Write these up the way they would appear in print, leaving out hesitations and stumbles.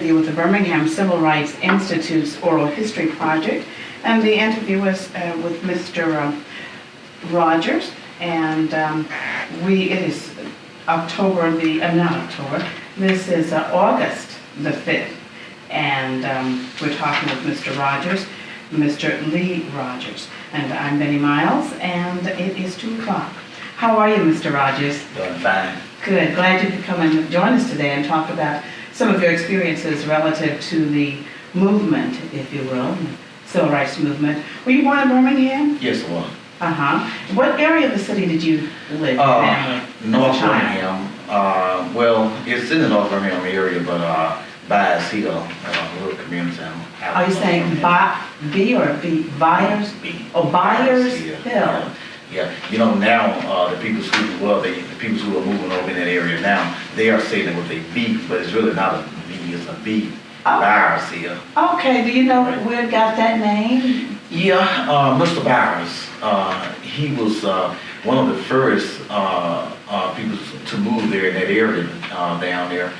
interview with the Birmingham Civil Rights Institute's Oral History Project. And the interview was with Mr. Rogers. And it is October not October, this is August the 5th. And we're talking with Mr. Rogers, Mr. Lee Rogers. And I'm Benny Miles, and it is 2 o'clock. How are you, Mr. Rogers? Doing fine. Good. Glad you could come and join us today and talk about some of your experiences relative to the movement, if you will, the civil rights movement. Were you born in Birmingham? Yes, I was. What area of the city did you live in? North Birmingham. Well, it's in the North Birmingham area, but Byers Hill, a little community town. Are you saying B or B? Byers? B. Oh, Byers Hill. Hill. Yeah. You know, now the people who are moving over in that area now, they are saying it with a B, but it's really not a B, it's a B. Oh. Byers Hill. Okay. Do you know where it got that name? Yeah, Mr. Byers. He was one of the first people to move there in that area down there.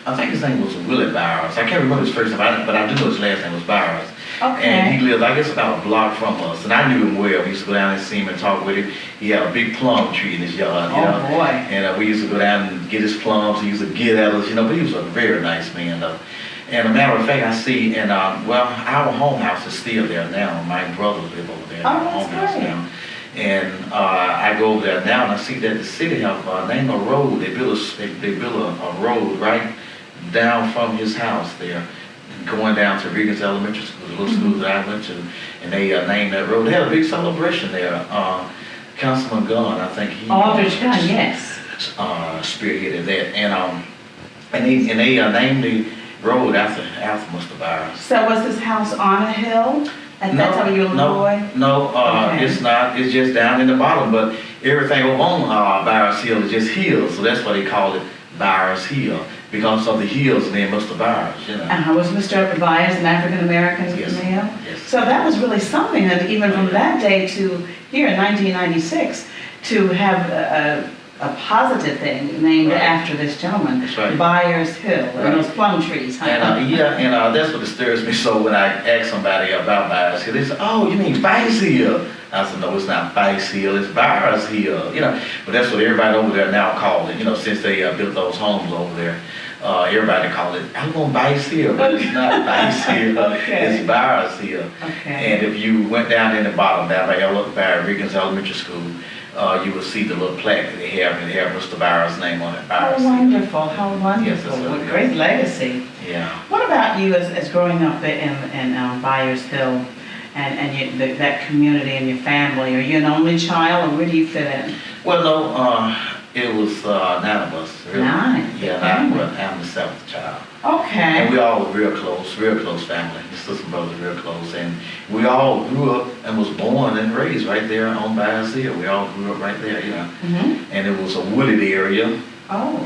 I think his name was Willie Byers. I can't remember his first name, but I do know his last name was Byers. Okay. And he lived, I guess, about a block from us. And I knew him well. We used to go down and see him and talk with him. He had a big plum tree in his yard. Oh, boy. And we used to go down and get his plums. He used to get at us, but he was a very nice man, though. And a matter of fact, I see, and our home house is still there now. My brothers live over there in our home house now. And I go over there now, and I see that the city have named a road. They built a road right down from his house there, going down to Regans Elementary School, the little school that I went to, and they named that road. They had a big celebration there. Councilman Gunn, I think he Aldrich Gunn, yes, spearheaded that, and they named the road after Mr. Byers. So was this house on a hill at that time you were a little boy? No, Okay. It's not. It's just down in the bottom, but everything over on Byers Hill is just hills, so that's why they call it Byers Hill, because of the hills named Mr. Byers, Was Mr. Byers an African-American Yes. male? Yes. So that was really something, and even from that day to here in 1996, to have a positive thing named after this gentleman, That's right. Byers Hill, and those plum trees. Huh? And that's what disturbs me so when I ask somebody about Byers Hill. They say, "Oh, you mean Byers Hill?" I said, "No, it's not Byers Hill, it's Byers Hill." But that's what everybody over there now call it. Since they built those homes over there, everybody call it, "I'm on Byers Hill," but it's not Byers Hill. Okay. It's Byers Hill. Okay. And if you went down in the bottom, down by Regans Elementary School, you will see the little plaque that they have, and they have Mr. Byers' name on it. How wonderful, how wonderful. Yes, that's What a great legacy. Yeah. What about you as growing up in Byers Hill and that community and your family? Are you an only child, or where do you fit in? Well, no, it was 9 of us. Really. 9? Yeah, 9, but I'm the 7th child. Okay. And we all were real close family. The sister and brothers real close. And we all grew up and was born and raised right there on Byers Hill. We all grew up right there, Mm-hmm. And it was a wooded area. Oh.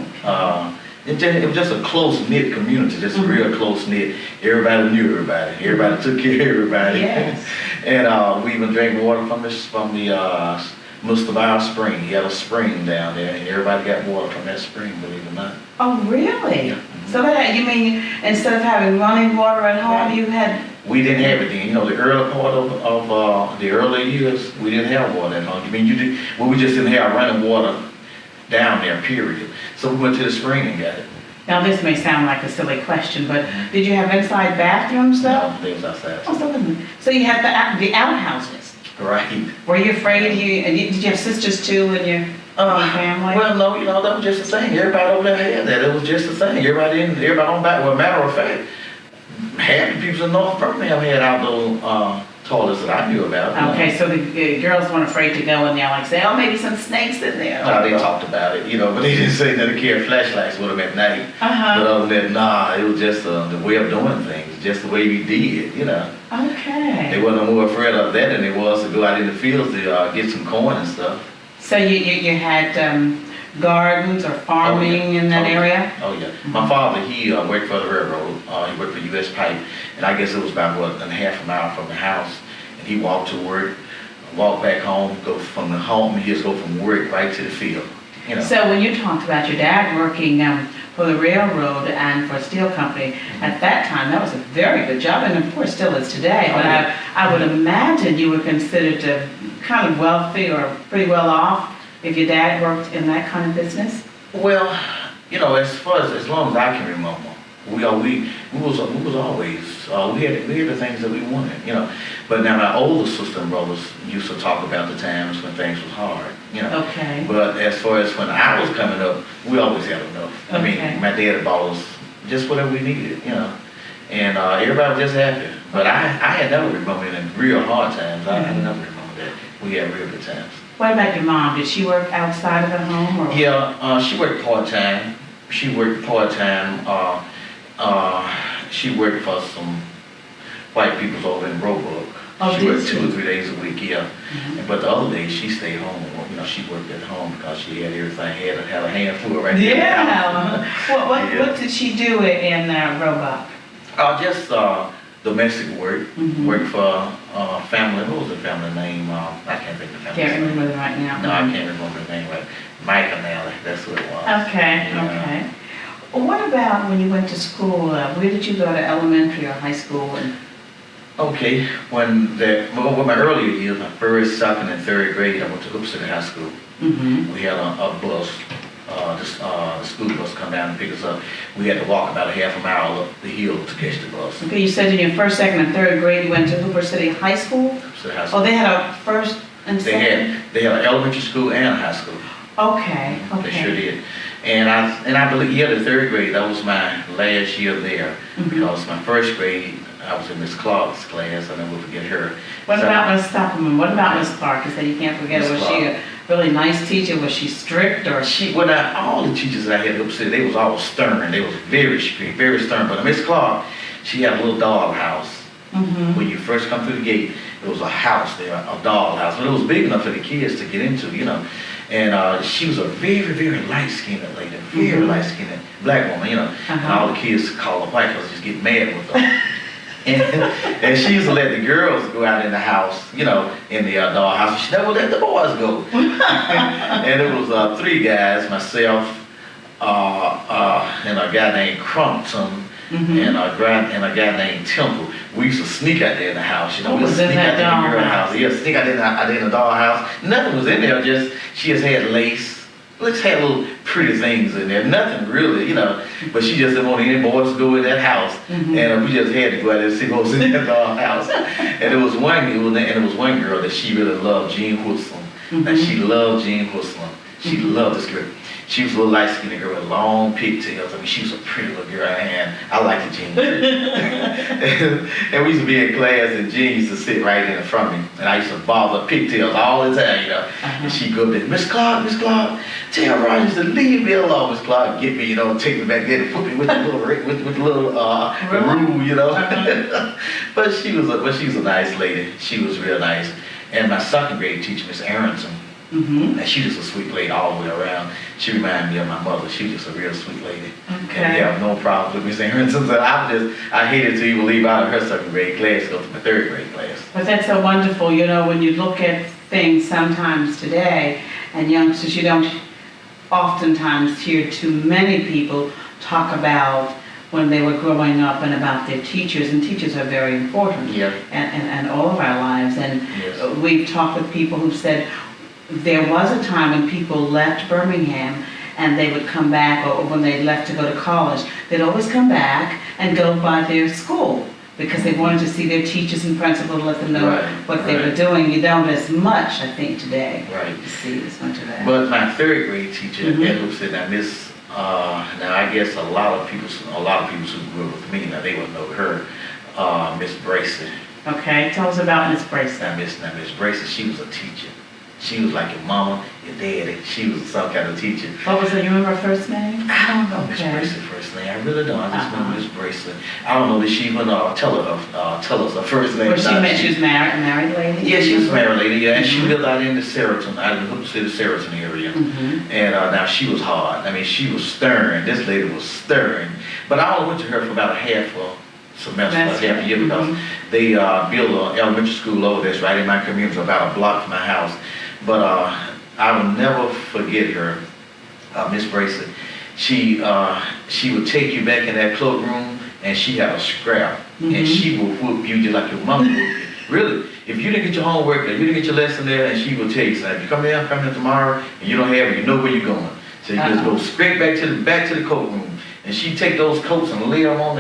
It was just a close-knit community, just real close-knit. Everybody knew everybody. Everybody took care of everybody. Yes. And we even drank water from the Mr. Byers spring. He had a spring down there, and everybody got water from that spring, believe it or not. Oh, really? Yeah. So you mean instead of having running water at home, you had... We didn't have it then. The early part of the early years, we didn't have water at home. We just didn't have running water down there, period. So we went to the spring and got it. Now, this may sound like a silly question, but did you have inside bathrooms, though? No, they was outside. Oh, so you had the outhouses. Right. Were you afraid? Did you have sisters too in your family? Well, no, that was just the thing. Everybody over there had that. It was just the thing. Everybody on back. Well, matter of fact, half the people in North Birmingham had outdoor toilets that I knew about. Okay, so the girls weren't afraid to go in there, like say, "Oh, maybe some snakes in there." No, they talked about it, but they didn't say that they carried flashlights with them at night. Uh-huh. But other than that, it was just the way of doing things, just the way we did, Okay. They wasn't more afraid of that than they was to go out in the fields to get some corn and stuff. So you had gardens or farming in that area? Oh yeah. My father, he worked for the railroad. He worked for U.S. Pipe, and I guess it was about a half a mile from the house. And he walked to work, walk back home, go from the home. He just go from work right to the field. you know. So when you talked about your dad working for the railroad and for a steel company, at that time, that was a very good job, and of course still is today. But I would imagine you were considered kind of wealthy or pretty well off if your dad worked in that kind of business? Well, you know, as long as I can remember, we was always we had the things that we wanted, you know. But now my older sister and brothers used to talk about the times when things was hard, you know. Okay. But as far as when I was coming up, we always had enough. I mean, my dad bought us just whatever we needed, you know. And everybody was just happy. But I had never remembered in real hard times. I never remember that. We had real good times. What about your mom? Did she work outside of the home? Or? Yeah, she worked part-time. She worked part-time. She worked for some white people over in Roebuck. Oh, she worked 2 or 3 days a week, yeah. But the other days she stayed home. You know, she worked at home because she had everything. Had a hand full right there. Yeah. What did she do in Roebuck? Just domestic work. Worked for family. What was the family name? I can't think of the family name. Can't remember it right now. No, I can't remember the name right. Mike and Allie, that's what it was. Okay, Yeah. okay. What about when you went to school? Where did you go to elementary or high school? Okay, when my earlier years, my first, second, and third grade, I went to Hoop City High School. We had a bus, the school bus come down and pick us up. We had to walk about a half a mile up the hill to catch the bus. Okay, you said in your first, second, and third grade you went to Hooper City High School? Hoop City High School. Oh, they had a first and second? They had an elementary school and a high school. Okay, okay. They sure did. And I believe, yeah, the third grade, that was my last year there. Because my first grade, I was in Miss Clark's class, I never forget her. What about Miss Stockman? What about Miss Clark? You said you can't forget her. Was she a really nice teacher? Was she strict or? Well, now, all the teachers that I had up there, they was all stern. They was very strict, very stern. But Miss Clark, she had a little doll house. When you first come through the gate, there was a house there, a doll house. But it was big enough for the kids to get into, you know. And she was a very, very light-skinned lady, very light-skinned black woman, you know. And all the kids called her white because they just get mad with her. and she used to let the girls go out in the house, you know, in the doll house. She never let the boys go. And it was 3 guys, myself, and a guy named Crumpton, and a guy named Temple. We used to sneak out there in the house, you know. What was sneak in that out there in the girl doll house. Yeah, sneak out there in the doll house. Nothing was in there, she just had lace. Just had little pretty things in there. Nothing really, you know. But she just didn't want any boys to go in that house. And we just had to go out there and see what was in that doll house. And it was one girl that she really loved, Jean Whistler. And she loved Jean Whistler. She loved this girl. She was a little light-skinned girl with long pigtails. I mean, she was a pretty little girl, and I liked the Jean. And we used to be in class, and Jean used to sit right in front of me, and I used to bother her pigtails all the time, you know. And she'd go up there, Miss Clark, tell Rogers to leave me alone. Miss Clark, get me, you know, take me back there and put me with the little rule, you know. But she was a nice lady. She was real nice. And my second grade teacher, Miss Aronson. And she was a sweet lady all the way around. She reminded me of my mother. She was just a real sweet lady. Okay. And yeah, no problem with Miss Aronson. So I hated to even leave out of her second grade class to go to my third grade class. But that's so wonderful, you know, when you look at things sometimes today, and youngsters, you don't oftentimes hear too many people talk about when they were growing up and about their teachers, and teachers are very important in all of our lives. And we've talked with people who've said, there was a time when people left Birmingham and they would come back, or when they left to go to college, they'd always come back and go by their school because they wanted to see their teachers and principals, let them know what they were doing. You don't as much, I think, today. To see as much of that. But my third grade teacher, who said, now Miss, now I guess a lot of people who grew up with me, now they would know her, Miss Bracy. Okay, tell us about Miss Bracy. Now Miss Bracy, she was a teacher. She was like your mama, your daddy. She was some kind of teacher. What was it? You remember her first name? I don't know Miss Brace's first name. I really don't. I just remember Miss Bracelet. I don't know that she even tell us her first name. Was she was married, a married lady? Yeah, she was a married lady. Yeah, and she lived out in the Sheraton, out in the Hoop City Sheraton area. And now she was hard. I mean, she was stern. This lady was stern. But I only went to her for about a half a semester, half a year, because they built an elementary school over there. It's right in my community, about a block from my house. But I will never forget her Miss Bracelet, she would take you back in that cloakroom, and she had a scrap, and she would whoop you just like your mama would. Really, if you didn't get your homework, or you didn't get your lesson there, and she would tell you, so if you come in tomorrow, and you don't have it, you know where you're going. So you just go straight back to the courtroom, and she'd take those coats and lay them on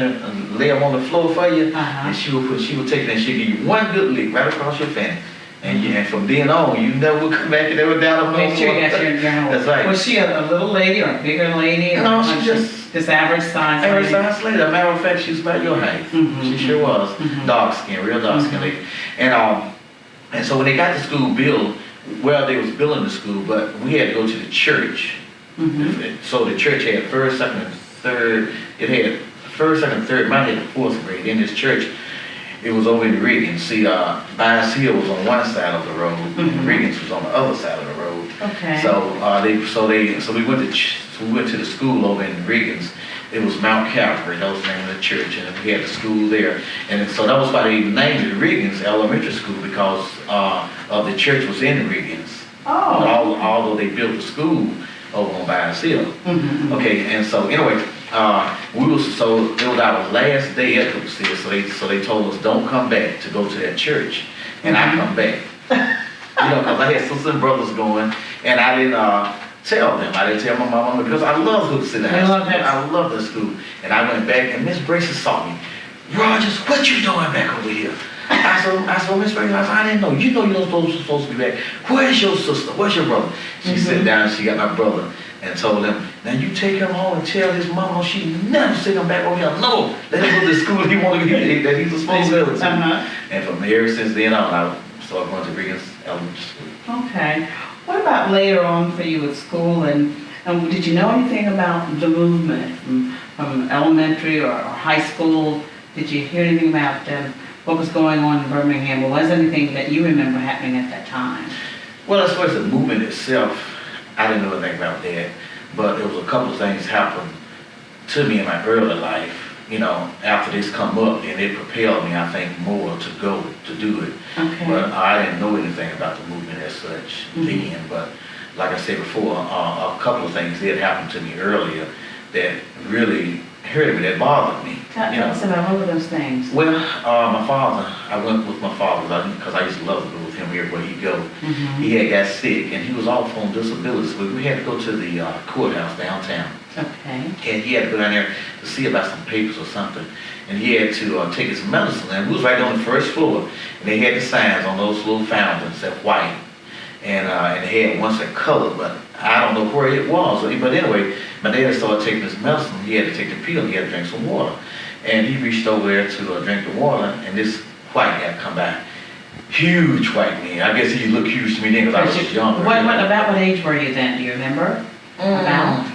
the floor for you, and she would take it and she'd give you one good lick right across your fanny. And from then on, you never would come back and never down no more. Make sure you got your home. That's right. Was she a little lady or a bigger lady? Or No, she just average size. Average size lady. As a matter of fact, she was about your height. She sure was. Dark skin, real dark skin lady. And so when they got the school built, well, they was building the school, but we had to go to the church. So the church had first, second, and third. It had first, second, and third. Mine had the fourth grade. In this church, it was over in Riggins. See, Bias Hill was on one side of the road, and Riggins was on the other side of the road. Okay. So we went to the school over in Riggins. It was Mount Calvary. That was the name of the church, and we had the school there. And so that was why they named it Riggins Elementary School, because of the church was in Riggins. Oh. Although they built the school over on Bias Hill. Okay, and so anyway. It was our last day at Cooper City, so they told us don't come back to go to that church, and I come back, because I had sisters and brothers going, and I didn't tell them. I didn't tell my mama because I love Cooper City High School. I love the school, and I went back, and Miss Bracy saw me. Rogers, what you doing back over here? I said, Miss Bracy, I didn't know. You know you're supposed to be back. Where's your sister? Where's your brother? She sat down. She got my brother. And told him, now you take him home and tell his mama she never send him back over here. No, let him go to the school he want to go that he's supposed to go to. And from there, since then on, I started going to Riggins Elementary School. Okay. What about later on for you at school? And did you know anything about the movement from elementary or high school? Did you hear anything about what was going on in Birmingham? Or was anything that you remember happening at that time? Well, as far as the movement itself, I didn't know anything about that, but there was a couple of things happened to me in my early life, after this come up, and it propelled me, I think, more to go to do it. Okay. But I didn't know anything about the movement as such then, but like I said before, a couple of things did happen to me earlier that really hurt me, that bothered me. Tell us about all of those things. Well, my father, I went with my father because I used to love to go with him everywhere he'd go. He had got sick, and he was off on disability, so we had to go to the courthouse downtown. Okay. And he had to go down there to see about some papers or something. And he had to take his medicine, and we was right on the first floor, and they had the signs on those little fountains that white. And they had one that colored, but I don't know where it was. But anyway, my dad started taking his medicine. He had to take the pill, and he had to drink some water. And he reached over there to drink the water, and this white guy come by. Huge white man. I guess he looked huge to me then because I was younger. About what age were you then? Do you remember? About?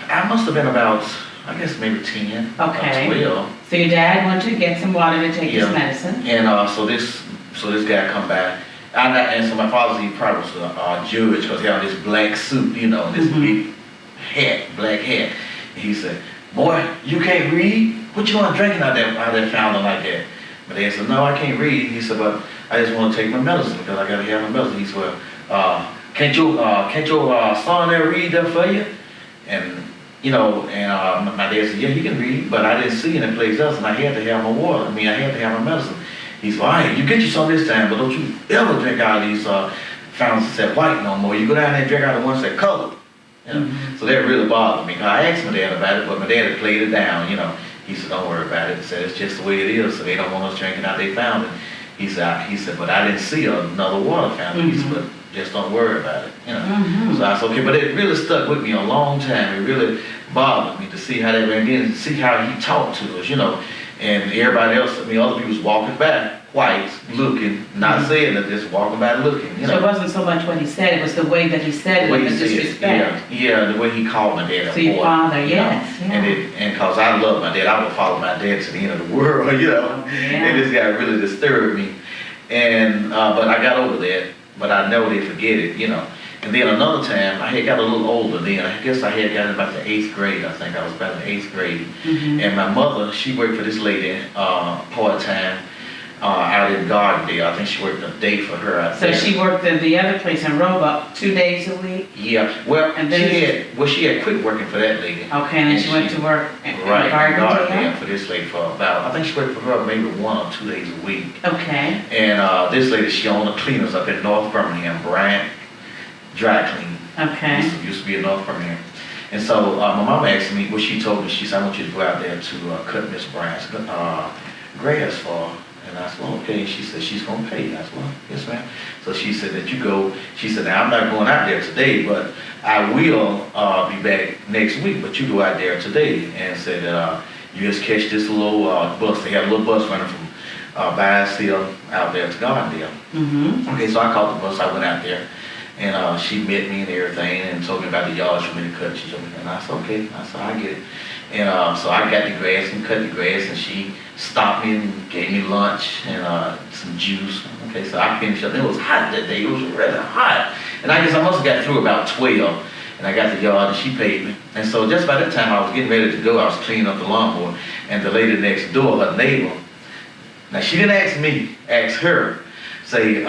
I must have been about, I guess maybe 10, okay. 12. So your dad went to get some water to take his medicine? And so this guy come by. And so my father, he probably was a judge because he had this black suit, and this big hat, black hat. And he said, boy, you can't read? What you want drinking out there fountain like that? But they said, no, I can't read. He said, but I just want to take my medicine because I got to have my medicine. He said, well, can't your son there read that for you? And, my dad said, yeah, he can read, but I didn't see any place else, and I had to have my water. I had to have my medicine. He said, all right, you get you some this time, but don't you ever drink out of these fountains that white no more. You go down there and drink out of the ones that colored. So that really bothered me. I asked my dad about it, but my dad had played it down, He said, don't worry about it. He said, it's just the way it is, so they don't want us drinking out they fountain. He said, but I didn't see another water fountain. He said, but just don't worry about it, So I said, okay, but it really stuck with me a long time. It really bothered me to see how that ran in and see how he talked to us, And everybody else, other people was walking by, white, looking, not saying that, just walking by looking, So it wasn't so much what he said, it was the way that he said it, the disrespect. Yeah, the way he called my dad a boy. So your father, yes. Yeah. And because I love my dad, I would follow my dad to the end of the world, And this guy really disturbed me. And, but I got over that, but I never did forget it, And then another time, I had got a little older then. I guess I had gotten about the 8th grade. I think I was about in the 8th grade. And my mother, she worked for this lady part-time. out in Gardendale. I think she worked a day for her out So there. she worked at the other place in Roebuck 2 days a week? Yeah, well, And then she had quit working for that lady. Okay, and then she went to work in Right, in Gardendale Gardendale? for this lady for about, I think she worked for her maybe 1 or 2 days a week. Okay, And this lady, she owned the cleaners up in North Birmingham, Bryant Dry Clean. okay. Used to be in North Birmingham. And so my mama asked me, what she told me, she said, I want you to go out there to cut Miss Bryant's grass for her. And I said, well, okay. She said, she's gonna pay. I said, well, yes, ma'am. So she said that you go, she said, now I'm not going out there today, but I will be back next week, but you go out there today. And said that you just catch this little bus. They had a little bus running from Biasville out there to Gardendale. Mm-hmm. Okay, so I caught the bus, I went out there, and she met me and everything, and told me about the yards for me to cut. She told me, and I said, okay. I said, I get it. And so I got the grass and cut the grass, and she stopped me and gave me lunch and some juice. Okay, so I finished up. It was hot that day. It was really hot. And I guess I must have got through about 12, and I got the yard, and she paid me. And so just by that time I was getting ready to go, I was cleaning up the lawnmower, and the lady next door, her neighbor, now she didn't ask me, ask her, say,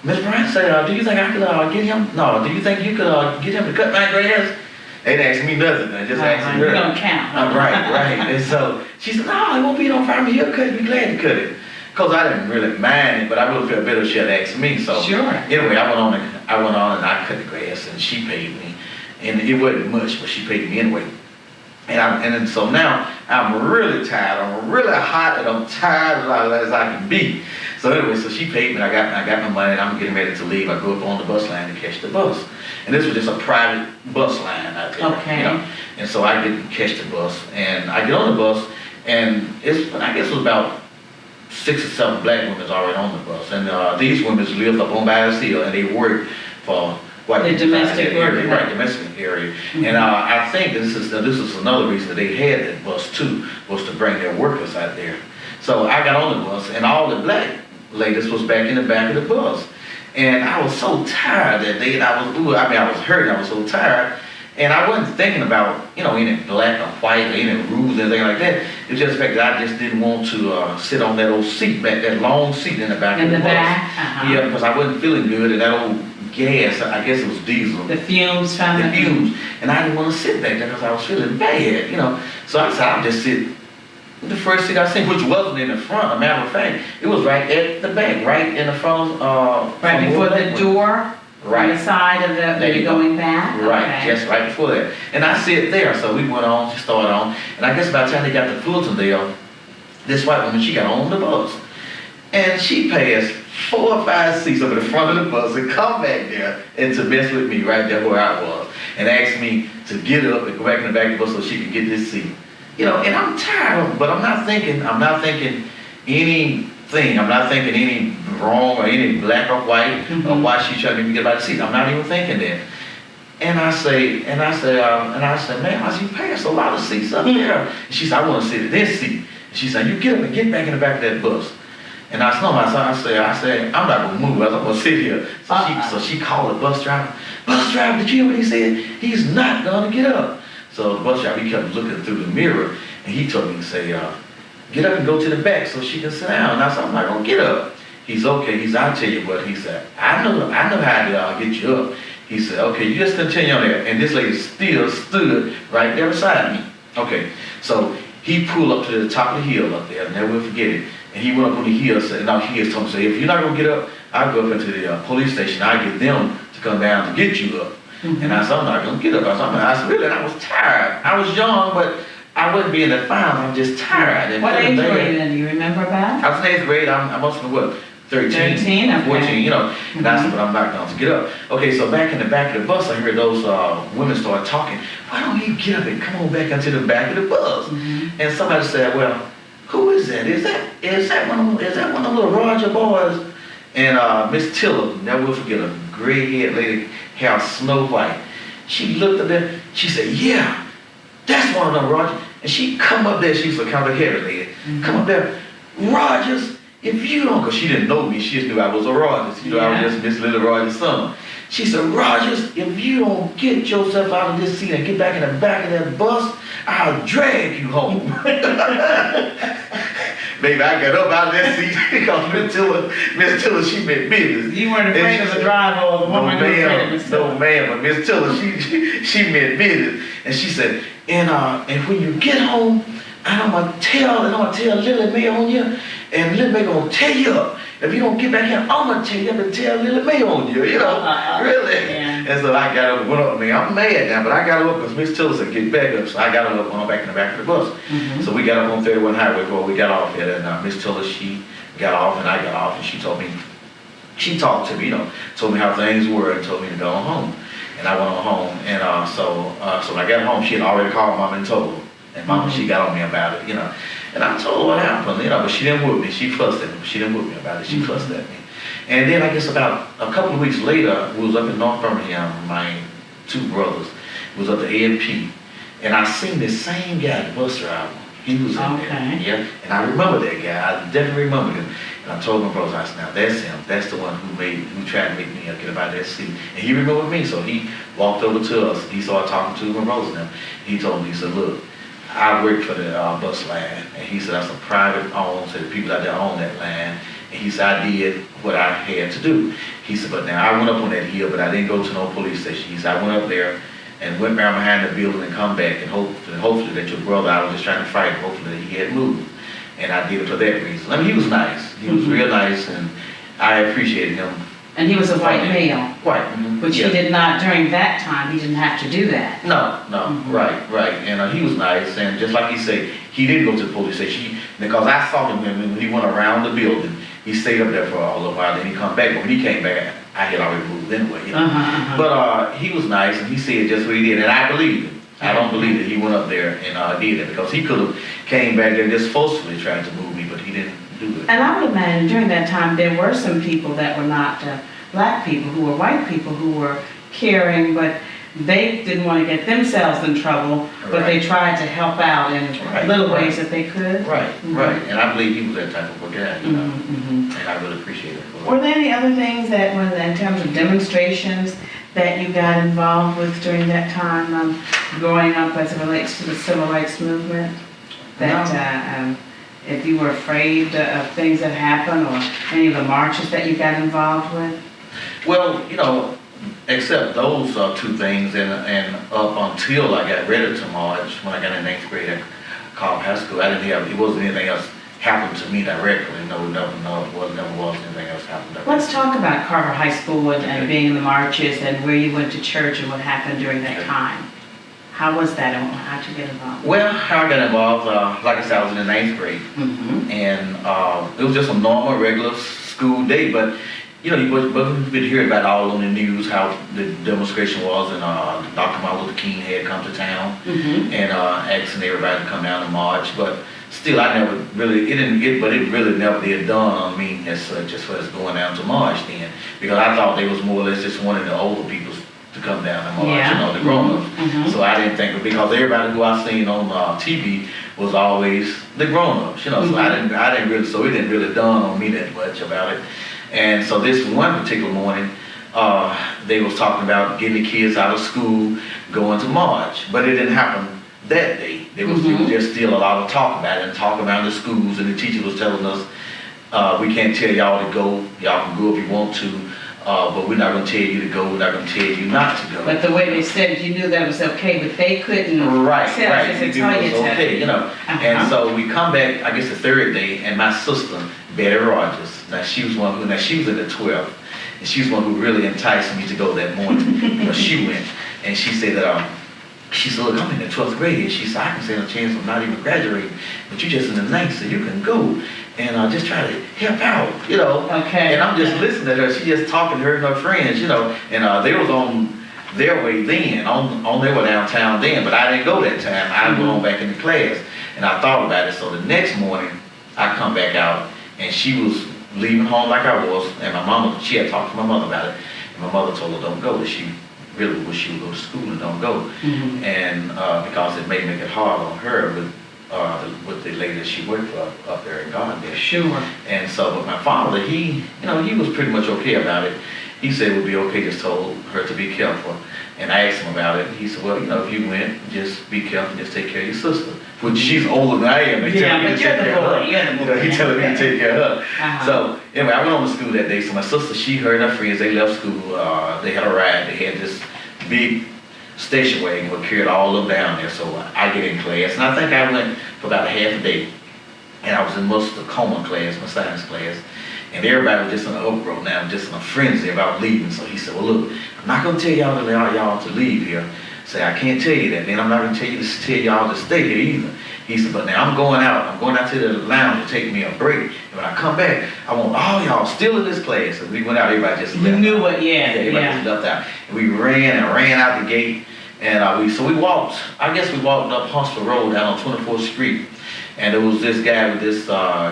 Miss Bryant, say, do you think I could get him? No, do you think you could get him to cut my grass? They didn't ask me nothing, they just asked her. You're gonna count. Right. And so she said, no, it won't be no problem. He'll cut it, be glad to cut it. Because I didn't really mind it, but I would have felt better if she had asked me. So Sure. anyway, I went on and I cut the grass, and she paid me. And it wasn't much, but she paid me anyway. And so now I'm really tired. I'm really hot, and I'm tired as I can be. So anyway, so she paid me. And I got my money, and I'm getting ready to leave. I go up on the bus line to catch the bus, and this was just a private bus line out there. Okay. You know? And so I get to catch the bus, and I get on the bus, and I guess it was about 6 or 7 black women already on the bus, and these women lived up on Bias Hill, and they worked for white The people domestic in that area, worker. right, domestic area. Mm-hmm. And I think this is another reason that they had that bus too, was to bring their workers out there. So I got on the bus, and all the black ladies was back in the back of the bus, and I was so tired that day. And I was hurt. I was so tired. And I wasn't thinking about, any black or white or any rules or anything like that. It was just the fact that I just didn't want to sit on that old seat back, that long seat in the back of the bus. Uh-huh. Yeah, because I wasn't feeling good, and that old gas, I guess it was diesel. The fumes from The fumes. And I didn't want to sit back there because I was feeling bad, So I said, I'll just sit in the first seat I seen, which wasn't in the front. As a matter of fact, it was right at the back, right in the front of... right before the door? Right. On the side of There the, you go. going back? Right, Okay. just right before that. And I sit there, so we went on, she started on, and I guess by the time they got to Fultondale, this white woman, she got on the bus. And she passed 4 or 5 seats up in the front of the bus and come back there and to mess with me right there where I was. And asked me to get up and go back in the back of the bus so she could get this seat. And I'm tired of it, but I'm not thinking anything. I'm not thinking any wrong or any black or white or why she trying to make me get by the seat. I'm not even thinking that. And I say, man, I see you passed a lot of seats up there. And she said, I want to sit in this seat. And she said, you get up and get back in the back of that bus. And I told her, I said, I'm not gonna move. I'm gonna sit here. So she called the bus driver. Bus driver, did you hear what he said? He's not gonna get up. So the bus driver, he kept looking through the mirror, and he told me to say, get up and go to the back so she can sit down. And I said, I'm not gonna get up. He's okay. I'll tell you what. He said, I know how to get you up. He said, okay, you just continue on there. And this lady still stood right there beside me. Okay, so he pulled up to the top of the hill up there. I'll never forget it. And he went up on the hill, and now he has told me, if you're not gonna get up, I'll go up into the police station. I'll get them to come down to get you up. And I said, I'm not gonna get up. I said, really? And I was tired. I was young, but I wasn't being defiant. I'm just tired. And What age were you in? Do you remember about? I was in 8th grade. I must have been, 13? 13, okay. 14, And I said, but I'm not going to get up. Okay, so back in the back of the bus, I heard those women start talking. Why don't you get up and come on back into the back of the bus? And somebody said, well, who is that? Is that one of the little Roger boys? And Miss Tiller, never will forget, a gray-haired lady, hair snow white. She looked at them. She said, yeah, that's one of them, Roger. And she come up there. She's a kind of hairy lady. Come up there, Rogers. If you don't, because she didn't know me, she just knew I was a Rogers. I was just Miss Little Rogers' son. She said, Rogers, if you don't get yourself out of this seat and get back in the back of that bus, I'll drag you home. Baby, I got up out of that seat because Miss Tiller, she meant business. You weren't afraid of the driver or the woman who was afraid of Miss Tiller? No, ma'am, but Miss Tiller, she meant business. And she said, and when you get home, I'm gonna tell Lily Mae on you, and Lily Mae gonna tell you up. If you don't get back here, I'm gonna tell you up and tell Lily Mae on you, you know, really. Yeah. And so I got up and went up there. I'm mad now, but I got up because Miss Tiller said get back up, so I got up and went back in the back of the bus. Mm-hmm. So we got up on 31 Highway before we got off here, and Miss Tiller, she got off and I got off, and she talked to me, you know, told me how things were and told me to go on home. And I went on home, and so when I got home, she had already called Mom and told her. And Mama, she got on me about it, you know. And I told her what happened, you know, but she didn't whoop me. She fussed at me. She didn't whoop me about it. She fussed at me. And then I guess about a couple of weeks later, we was up in North Birmingham, my two brothers. We was up to A&P. And I seen this same guy at the bus driver. He was in there. Yeah. And I remember that guy. I definitely remember him. And I told my brothers, I said, now that's him. That's the one who tried to make me get up out of that seat. And he remembered me. So he walked over to us. He started talking to my brothers now. He told me, he said, look, I work for the bus line, and he said that's a private owned, so the people out there own that land. And he said I did what I had to do. He said, but now I went up on that hill, but I didn't go to no police station. He said I went up there and went around behind the building and come back, and hopefully that your brother, I was just trying to fight, hopefully that he had moved. And I did it for that reason. I mean, he was nice. He was real nice, and I appreciated him. And he was a white male. White. Mm-hmm. Which he did not, during that time, he didn't have to do that. No, right. And he was nice, and just like he said, he didn't go to the police station. Because I saw him when he went around the building, he stayed up there for a little while, then he come back. But when he came back, I had already moved anyway, you know. But he was nice, and he said just what he did, and I believe him. I don't believe that he went up there and did it, because he could have came back there and just forcefully tried to move me, but he didn't do it. And I would imagine during that time there were some people that were not black people, who were white people who were caring, but they didn't want to get themselves in trouble, but they tried to help out in little ways that they could. Right. And I believe he was that type of guy, you know, and I really appreciate it. Were there any other things that, in terms of demonstrations, that you got involved with during that time, growing up as it relates to the civil rights movement? That if you were afraid of things that happened, or any of the marches that you got involved with? Well, you know, except those two things, and up until I got ready to march, when I got in 8th grade at Cobb High School, it wasn't anything else happened to me directly. No, it never was anything else happened directly. Let's talk about Carver High School and being in the marches and where you went to church and what happened during that time. How was that, and how'd you get involved? Well, how I got involved, like I said, I was in the 9th grade, and it was just a normal, regular school day, but you know, you would hear about all on the news how the demonstration was, and Dr. Martin Luther King had come to town and asking everybody to come down and march. But still, I never really, it really never did dawn on me as such, as far as going down to march then, because I thought they was more or less just wanting the older people to come down and march, you know, the grown-ups. So I didn't think, because everybody who I seen on TV was always the grown-ups, you know. So it didn't really dawn on me that much about it. And so this one particular morning, they was talking about getting the kids out of school, going to march, but it didn't happen that day. There was just still a lot of talk about it, and talk about the schools, and the teacher was telling us, we can't tell y'all to go, y'all can go if you want to, but we're not going to tell you to go, we're not going to tell you not to go. But the way they said it, you knew that was okay, but they couldn't tell you okay, you know. And so we come back, I guess the third day, and my sister, Betty Rogers, she was in the 12th, and she was one who really enticed me to go that morning. Because she went, and she said that, she said, look, I'm in the 12th grade, and she said, I can stand a chance of not even graduating, but you're just in the 9th, so you can go, and just try to help out, you know. Okay. And I'm just listening to her, she just talking to her and her friends, you know, and they was on their way then, on their way downtown then, but I didn't go that time. I went on back into class, and I thought about it, so the next morning, I come back out, and she was leaving home like I was, and my mama, she had talked to my mother about it, and my mother told her don't go, that she really wish she would go to school and don't go, and because it may make it hard on her with the lady that she worked for up there in Gardendale. Sure. And so, but my father, he was pretty much okay about it, he said it would be okay, just told her to be careful. And I asked him about it. He said, well, you know, if you went, just be careful, just take care of your sister. Which she's older than I am. They tell me to take care of her. You know, he telling me to take care of her. So anyway, I went on to school that day. So my sister, she, her and her friends, they left school. They had a ride. They had this big station wagon would carry all of them down there. So I get in class. And I think I went for about a half a day. And I was in most of the coma class, my science class. And everybody was just in an uproar now, just in a frenzy about leaving. So he said, well, look, I'm not going to tell y'all to leave here. Say, I can't tell you that. Then I'm not going to tell y'all to stay here either. He said, but now I'm going out to the lounge to take me a break. And when I come back, I want all y'all still in this class. And we went out, everybody just left. You knew what, Everybody just left out. And we ran out the gate. And we walked, I guess we walked up Huntsville Road down on 24th Street. And there was this guy with this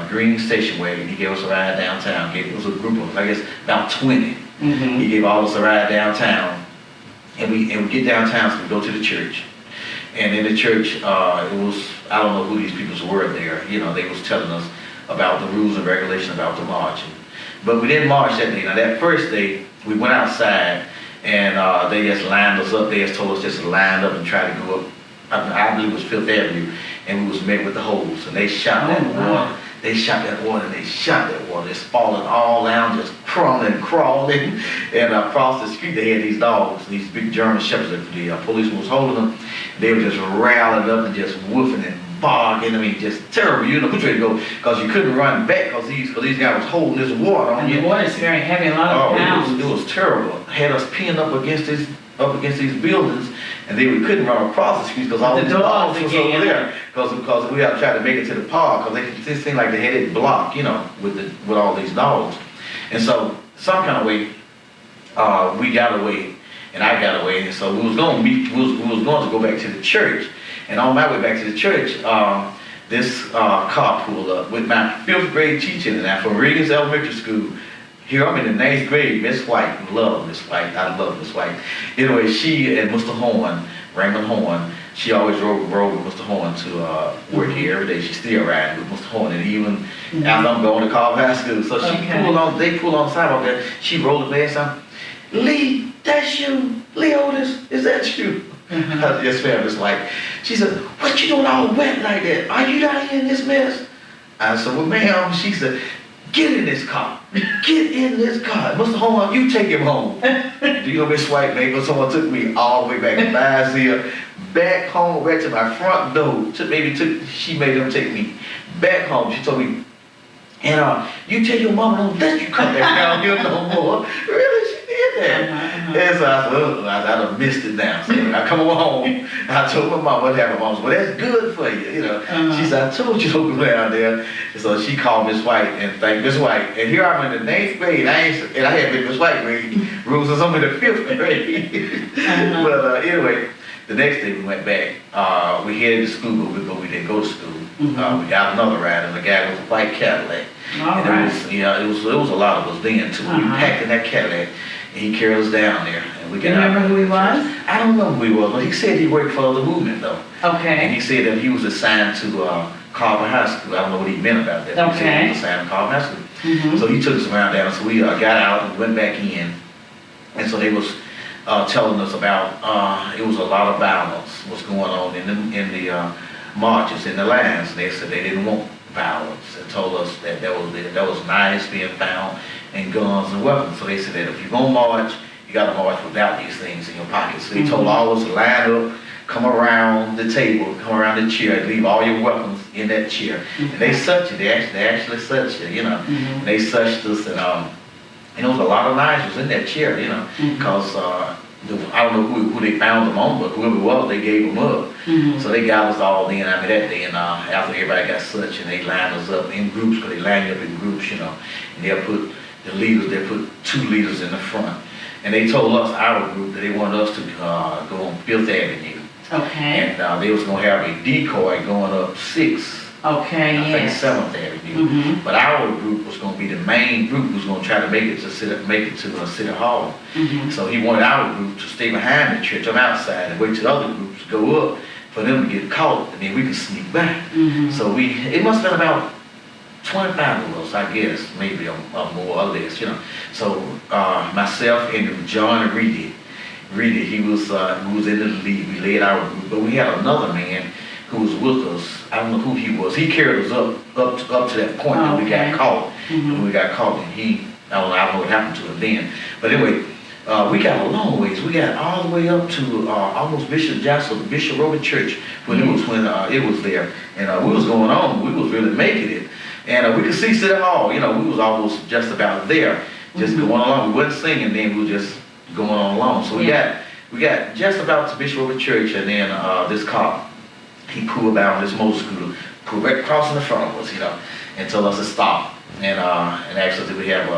green station wagon. He gave us a ride downtown. It was a group of, I guess, about 20. He gave all of us a ride downtown. And we get downtown, so we go to the church. And in the church, it was, I don't know who these people were there. You know, they was telling us about the rules and regulations about the marching. But we didn't march that day. Now that first day, we went outside and they just lined us up. They just told us just to line up and try to go up. I believe it was Fifth Avenue. And we was met with the hose. And they shot that water. They shot that water and they shot that water. It's falling all down, just crawling. And across the street, they had these dogs, these big German shepherds that the policeman was holding them. They were just rattling up and just woofing and barking. I mean, just terrible. You know, which way to go, because you couldn't run back because these guys was holding this water on and you. The water is very heavy, a lot of pounds. It was terrible. Had us pinned up against these buildings, and we couldn't run across the streets because all these dogs was over there. Because we had to try to make it to the park because it seemed like they had it blocked, you know, with all these dogs. And so some kind of way, we got away, and I got away, and so we was going to go back to the church. And on my way back to the church, this car pulled up with my 5th grade teacher in there from Regan's Elementary School. Here I'm in the 9th grade, Miss White, love Miss White, I love Miss White. Anyway, she and Mr. Horn, Raymond Horn, she always rode with Mr. Horn to work here every day. She still riding with Mr. Horn, and even after I'm going to Cobb High School. So they pulled on the sidewalk there, she rolled the glass down. Lee, that's you, Lee Otis, is that you? Yes, ma'am, Miss White. She said, what you doing all wet like that? Are you down here in this mess? I said, well, ma'am, she said, get in this car. Get in this car. Mr. Horn, you take him home. Do you know Miss White, man? Someone took me all the way back to Bizeer, back home, back to my front door. She made them take me back home. She told me, and you tell your mama don't let you come back down here no more. Really? She did that. And so I said, oh, I done missed it now. So I come home, I told my mom what happened. Mom said, well, that's good for you, you know. She said, I told you to go down there. And so she called Miss White and thanked Miss White. And here I'm in the 9th grade. I had been Miss White grade rules since I'm in the 5th grade. But anyway, the next day we went back. We headed to school, but we didn't go to school. We got another ride, and the guy was a white Cadillac. It was a lot of us then too. We packed in that Cadillac, and he carried us down there. And we Do you remember who he was? I don't know who he was, but he said he worked for the movement though. Okay. And he said that he was assigned to Carver High School. I don't know what he meant about that. He said he was assigned to Carver High School. So he took us around down. So we got out and went back in, and so they was telling us about it was a lot of violence was going on in the marches, in the lines. They said they didn't want violence and told us that there was knives being found and guns and weapons. So they said that if you're going to march, you got to march without these things in your pockets. So they told all of us to line up, come around the table, come around the chair, leave all your weapons in that chair. And they searched it. They actually searched it, you know. And they searched us, and there was a lot of knives was in that chair, you know, because I don't know who they found them on, but whoever it was, they gave them up. So they got us all in, that day, and after everybody got such, and they lined us up in groups, because they lined you up in groups, you know, and they'll put the leaders, they put 2 leaders in the front. And they told us, our group, that they wanted us to go on 5th Avenue. Okay. And they was going to have a decoy going up 6th. Okay, I think 7th Avenue. But our group was going to be the main group who was going to try to make it to City Hall. So he wanted our group to stay behind the church on outside and wait till the other groups go up for them to get caught, and then we could sneak back. So it must have been about 25 of us, I guess, maybe or more or less, you know. So myself and John Reedy, he was in the lead. We led our group, but we had another man who was with us. I don't know who he was. He carried us up to that point that we got caught. When we got caught, and I don't know what happened to him then. But anyway, we got a long ways. We got all the way up to almost Bishop Robert Church when it was there, and we was going on. We was really making it, and we could see City Hall. You know, we was almost just about there, just going along. We wasn't singing, then we were just going on along. So we got just about to Bishop Robert Church, and then this cop, he pulled out this motorcycle, pulled right across in the front of us, you know, and told us to stop, and asked us if we have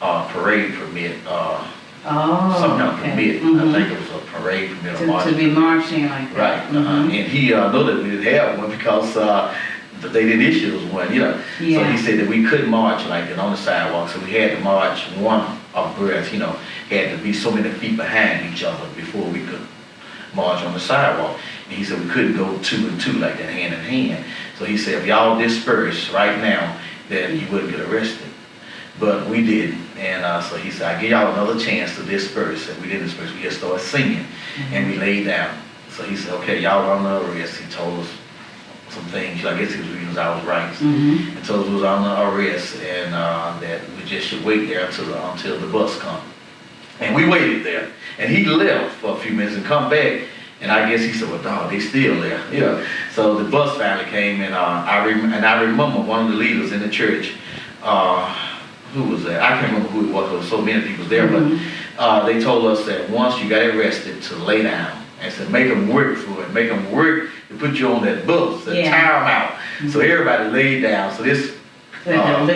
a parade permit, some kind of permit. I think it was a parade permit. To be marching like that. Right, and he knew that we didn't have one because they didn't issue us one, you know. So he said that we couldn't march like that on the sidewalk, so we had to march one abreast, you know, had to be so many feet behind each other before we could march on the sidewalk. And he said we couldn't go 2 and 2 like that, hand in hand. So he said if y'all disperse right now, then you wouldn't get arrested. But we didn't, and so he said, I give y'all another chance to disperse. And we didn't disperse, we just started singing, and we laid down. So he said, okay, y'all are under arrest. He told us some things, I guess he was reading our rights, and told us we was under arrest, and that we just should wait there until the bus come. And we waited there, and he left for a few minutes and come back, and I guess he said, well, dog, they still there, you know. So the bus finally came, and I remember one of the leaders in the church, who was that? I can't remember who it was, there were so many people there, but they told us that once you got arrested to lay down, and said make them work for it, make them work to put you on that bus, to tire them out. So everybody laid down. So this man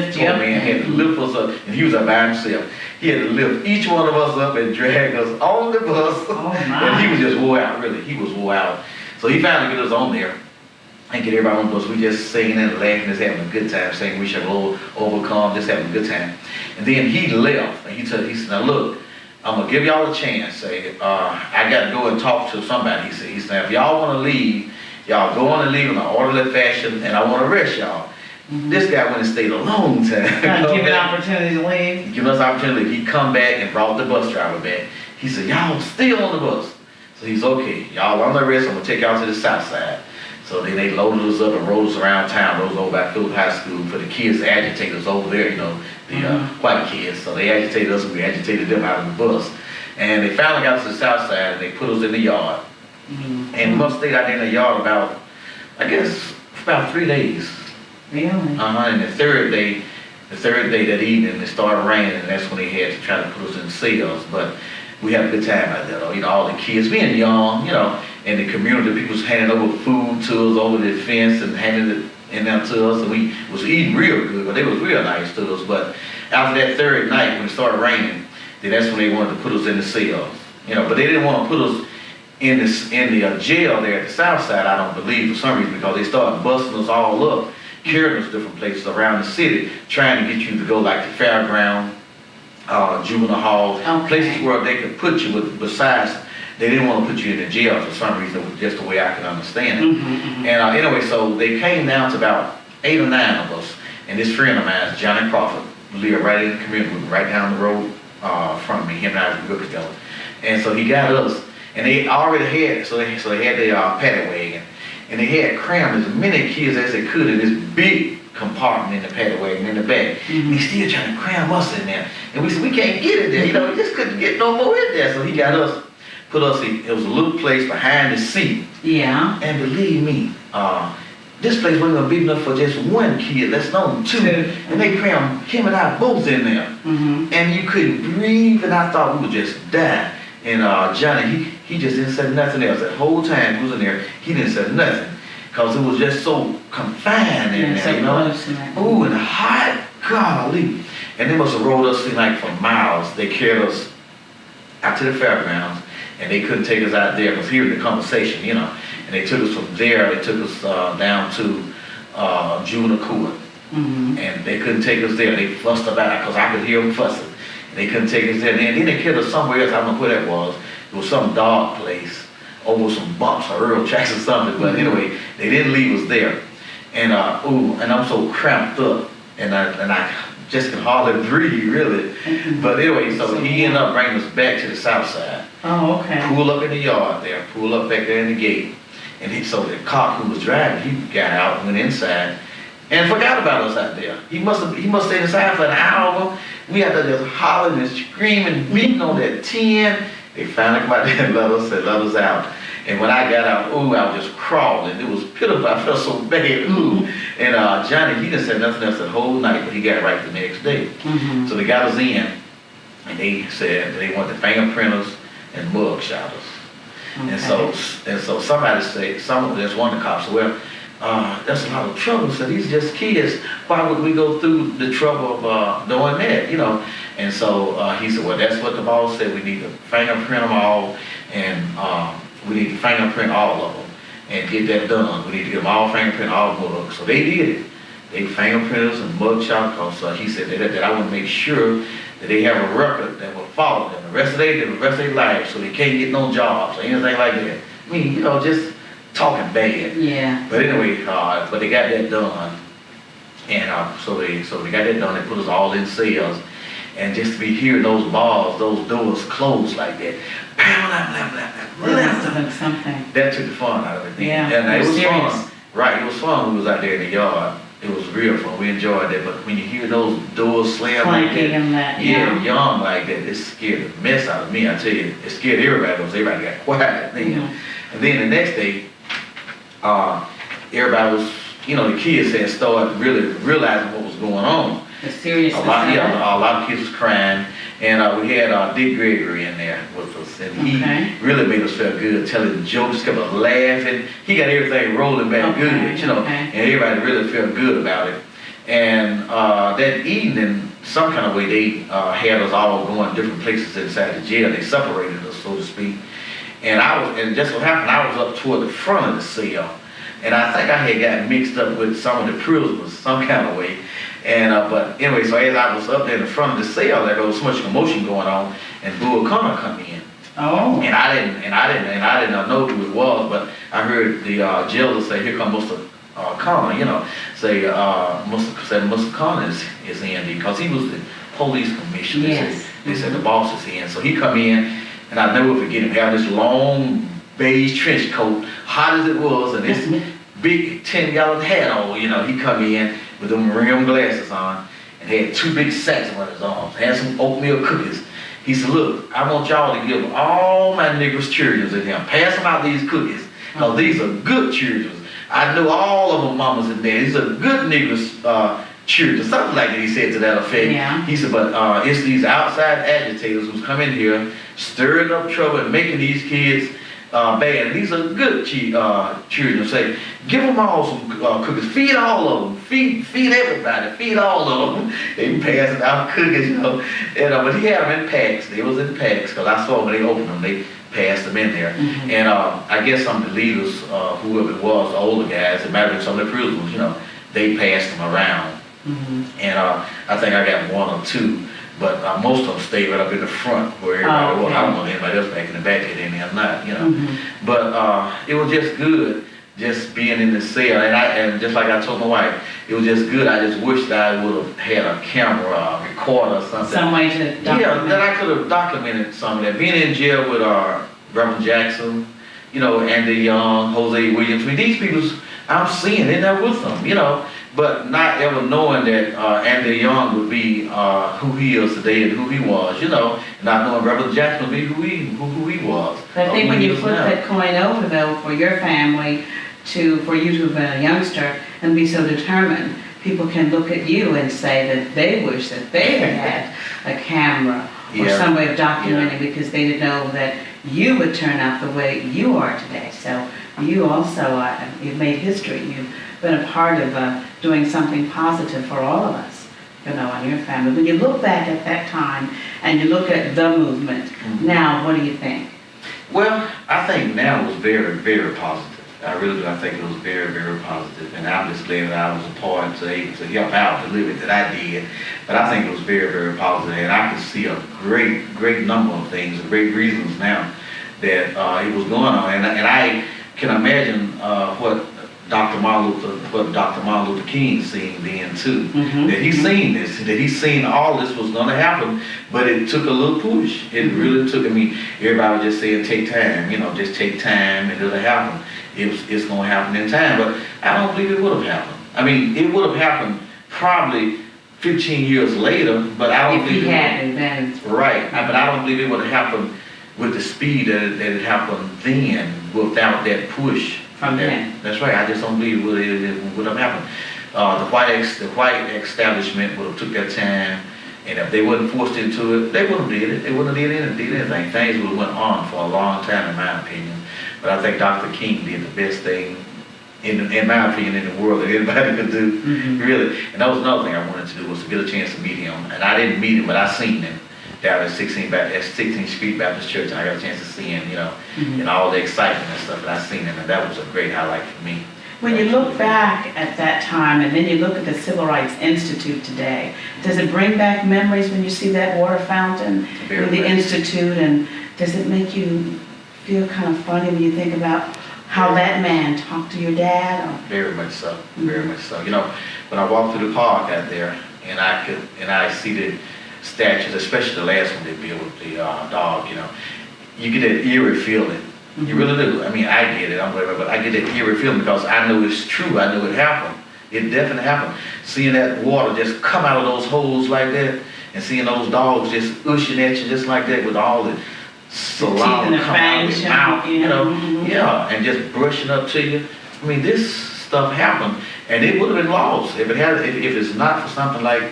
had to lift us up, and he was up by himself. He had to lift each one of us up and drag us on the bus. And he was just wore out, really. He was wore out. So he finally got us on there and get everybody on the bus. We just singing and laughing, just having a good time, saying we shall overcome, just having a good time. And then he left, and he said, now look, I'm gonna give y'all a chance. Say, I got to go and talk to somebody. He said, if y'all want to leave, y'all go on and leave in an orderly fashion, and I want to arrest y'all. This guy went and stayed a long time. Give an opportunity to leave. Give us opportunity. He come back and brought the bus driver back. He said, y'all still on the bus. So he's okay. Y'all on the arrest. I'm gonna take y'all to the south side. So then they loaded us up and rode us around town, rode us over by Phillips High School for the kids to agitate us over there, you know, the white kids. So they agitated us and we agitated them out of the bus. And they finally got to the south side and they put us in the yard. And we must stay out there in the yard about, I guess, about 3 days. Really? And the third day that evening, it started raining, and that's when they had to try to put us in cells. But we had a good time out there, though. You know, all the kids being young, you know, and the community, people was handing over food to us over the fence and handing it in there to us, and we was eating real good, but they was real nice to us. But after that third night, when it started raining, then that's when they wanted to put us in the cells. You know, but they didn't want to put us in the jail there at the south side, I don't believe, for some reason, because they started busting us all up, carrying us different places around the city, trying to get you to go like the fairground, juvenile hall, places where they could put you with, besides, they didn't want to put you in the jail for some reason, just the way I can understand it. And anyway, so they came down to about 8 or 9 of us, and this friend of mine, Johnny Crawford, lived right in the community, right down the road from me, him and I were good together. And so he got us, and they already had, so they had their paddy wagon, and they had crammed as many kids as they could in this big compartment in the paddy wagon in the back. And he's still trying to cram us in there. And we said, we can't get in there, you know, we just couldn't get no more in there. So he got us, put us in, it was a little place behind the seat. Yeah. And believe me, this place wasn't gonna be enough for just one kid, let's alone 2. And they crammed him and I both in there. And you couldn't breathe, and I thought we would just die. And Johnny, he just didn't say nothing else. That whole time he was in there, he didn't say nothing. Because it was just so confined in there, you know? Ooh, and hot, golly. And they must have rolled us in like for miles. They carried us out to the fairgrounds, and they couldn't take us out there because hearing the conversation, you know. And they took us from there, they took us down to juvenile court. And they couldn't take us there. They fussed about it because I could hear them fussing. They couldn't take us there. And then they killed us somewhere else. I don't know where that was. It was some dog place over some bumps or railroad tracks or something. But anyway, they didn't leave us there. and and I'm so cramped up, and I just can hardly breathe, really. But anyway, so he ended up bringing us back to the south side. Oh, okay. Pull up in the yard there, pull up back there in the gate, and so the cop who was driving, he got out and went inside, and forgot about us out there. He must stay inside for an hour. We had to just hollering and screaming, beating on that tin. They finally come out there and let us out. And when I got out, I was just crawling. It was pitiful. I felt so bad. And Johnny, he didn't say nothing else the whole night, but he got right the next day. So they got us in, and they said they wanted fingerprinters and mug shotters. And so somebody said, there's one of the cops said, well, that's a lot of trouble. So these are just kids. Why would we go through the trouble of doing that, And so he said, well, that's what the boss said. We need to fingerprint them all, and we need to fingerprint all of them and get that done. We need to get them all fingerprint, all mugs. So they did it. They fingerprinted us and mug shot us. He said that I want to make sure that they have a record that will follow them the rest of their life, so they can't get no jobs or anything like that. I mean, just talking bad. Yeah. But anyway, but they got that done, and so they got that done. They put us all in cells, and just to be hearing those bars, those doors close like that, something. that took the fun out of it. Yeah. And it was serious. fun. Right, it was fun. We was out there in the yard. It was real fun. We enjoyed it. But when you hear those doors slam like that, young like that, it scared the mess out of me. I tell you, it scared everybody because everybody got quiet. And then the next day, everybody was, the kids had started really realizing what was going on. The seriousness. A lot of kids was crying, and we had Dick Gregory in there with us, and he really made us feel good, telling jokes, kept us laughing. He got everything rolling back good, and everybody really felt good about it. And that evening, some kind of way, they had us all going different places inside the jail. They separated us, so to speak. And just what happened, I was up toward the front of the cell, and I think I had got mixed up with some of the prisoners some kind of way. And but anyway, so as I was up there in the front of the cell, there was so much commotion going on, and Bull Connor come in. Oh. And I didn't know who it was, but I heard the jailer say, "Here comes Mr. Connor," say Mr. Connor is in, because he was the police commissioner. Yes. They said the boss is in, so he come in, and I never forget him having this long beige trench coat, hot as it was, and this big 10-gallon hat on. He come in with them rim glasses on, and had 2 big sacks on his arms, had some oatmeal cookies. He said, "Look, I want y'all to give all my niggers children in here. Pass them out these cookies, because these are good children. I know all of them mamas in there. These are good niggers children." Something like that he said to that effect. Yeah. He said, "But it's these outside agitators who's come in here, stirring up trouble and making these kids bad. And these are good children. Say, give them all some cookies. Feed all of them. Feed everybody. Feed all of them." They passing out cookies, And but he had them in packs. They was in packs, because I saw when they opened them, they passed them in there. And I guess some of the leaders, whoever it was, the older guys, it might have been some of the prisoners, they passed them around. And I think I got 1 or 2. But most of them stayed right up in the front where everybody was. I don't know anybody else back in the back in there or not, But it was just good, just being in the cell. And just like I told my wife, it was just good. I just wish that I would have had a camera, recorder or something. Some way to document. Yeah, that I could have documented some of that. Being in jail with Reverend Jackson, Andy Young, Jose Williams. I mean, these people, I'm seeing in there with them, But not ever knowing that Andy Young would be who he is today and who he was, Not knowing Reverend Jackson would be who he was. But I think when you flip that coin over, though, for your family, for you to have been a youngster and be so determined, people can look at you and say that they wish that they had a camera or some way of documenting, because they didn't know that you would turn out the way you are today. So you also, you've made history. You've been a part of doing something positive for all of us, and your family. When you look back at that time and you look at the movement, now what do you think? Well, I think now it was very, very positive. I really do. I think it was very, very positive. And I'm just glad that I was a part to help out the living that I did. But I think it was very, very positive. And I can see a great, great number of things, and great reasons now that it was going on. And I can imagine what Dr. Martin Luther King seen then too. Mhm. That he seen this, that he seen all this was gonna happen, but it took a little push. It really took. I mean, everybody was just saying take time, just take time and it'll happen. It's gonna happen in time, but I don't believe it would have happened. I mean, it would have happened probably 15 years later, but I don't If believe he hadn't, then. Right, but I don't believe it would have happened with the speed that it happened then without that push. From then. That's right. I just don't believe it would have happened. The white establishment would have took their time, and if they wasn't forced into it, they wouldn't have did it. They wouldn't have did anything. Things would have went on for a long time, in my opinion. But I think Dr. King did the best thing, in my opinion, in the world that anybody could do, really. And that was another thing I wanted to do, was to get a chance to meet him. And I didn't meet him, but I seen him down at 16th Street Baptist Church, and I got a chance to see him, and all the excitement and stuff, and I seen him, and that was a great highlight for me. When you look back at that time, and then you look at the Civil Rights Institute today, does it bring back memories when you see that water fountain Very with the much. Institute, and does it make you feel kind of funny when you think about how that man talked to your dad? Or? Very much so, very much so. When I walk through the park out there, and I see the statues, especially the last one they built with the dog, you get that eerie feeling. You really do. I mean, I get it, but I get that eerie feeling because I know it's true. I know it happened. It definitely happened. Seeing that water just come out of those holes like that, and seeing those dogs just ushing at you just like that with all the saliva coming out of their mouth, and just brushing up to you. I mean, this stuff happened, and it would have been lost if it's not for something like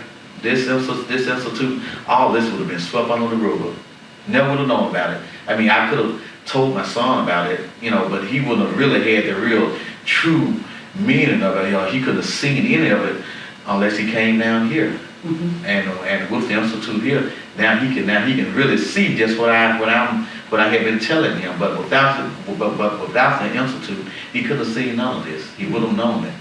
this institute. All this would have been swept under the rug. Never would have known about it. I mean, I could have told my son about it, but he wouldn't have really had the real, true meaning of it. He couldn't have seen any of it unless he came down here. And with the institute here, now he can really see just what I had been telling him. But without the institute, he couldn't have seen none of this. He would have known it.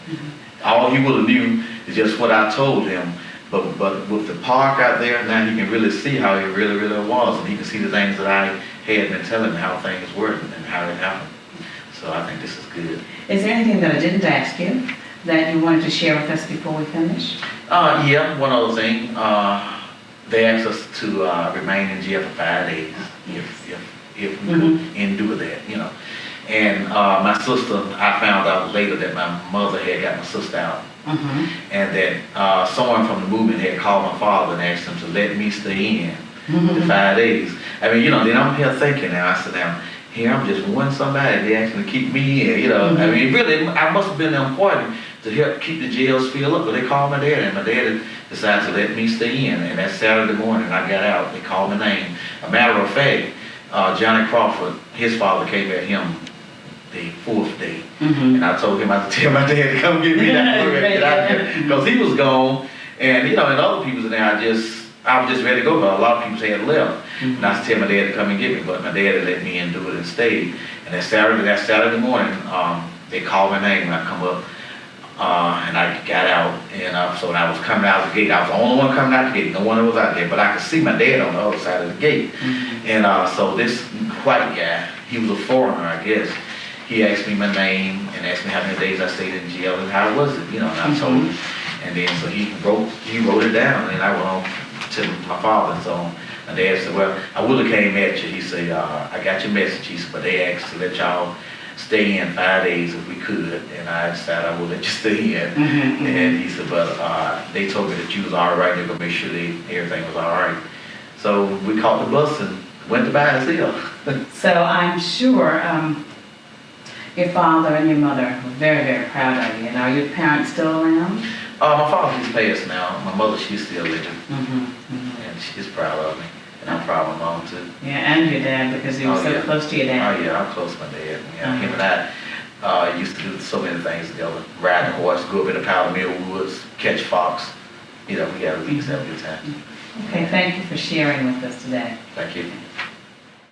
All he would have knew is just what I told him. But with the park out there, now he can really see how it really, really was, and he can see the things that I had been telling him, how things were and how it happened. So I think this is good. Is there anything that I didn't ask you that you wanted to share with us before we finish? Yeah, one other thing. They asked us to remain in jail for 5 days if we could endure that, And my sister, I found out later that my mother had got my sister out. And that someone from the movement had called my father and asked him to let me stay in the 5 days. I mean, then I'm here thinking now, I said, now, here I'm just one somebody, they asked me to keep me in, I mean, really, I must have been important to help keep the jails filled up, but they called my dad, and my dad decided to let me stay in, and that Saturday morning, I got out, they called my name. A matter of fact, Johnny Crawford, his father came at him the 4th day, and I told him I had to tell my dad to come get me that get out there, because he was gone, and and other people's in there, I was just ready to go, but a lot of people had left, and I tell my dad to come and get me, but my dad had let me in do it and stayed. And that Saturday morning, they called my name, and I come up, and I got out, and so when I was coming out of the gate, I was the only one coming out the gate, no one was out there, but I could see my dad on the other side of the gate. And so this white guy, he was a foreigner, I guess. He asked me my name and asked me how many days I stayed in jail and how was it, and I told him. And then so he wrote it down, and I went on to my father. And so my dad said, well, I would have came at you. He said, I got your message. He said, but they asked to let y'all stay in 5 days if we could, and I decided I would let you stay in. And he said, but they told me that you was all right. They're gonna make sure everything was all right. So we caught the bus and went to Biden Hill. So I'm sure your father and your mother were very, very proud of you. And are your parents still around? My father, he's passed now. My mother, she's still living, and she's proud of me, and I'm proud of my mom too. Yeah, and your dad, because you were so close to your dad. Oh yeah, I'm close to my dad. Yeah, him and I used to do so many things together. Ride a horse, go up in the powder mill woods, catch fox. We used to have a good time. Okay, thank you for sharing with us today. Thank you.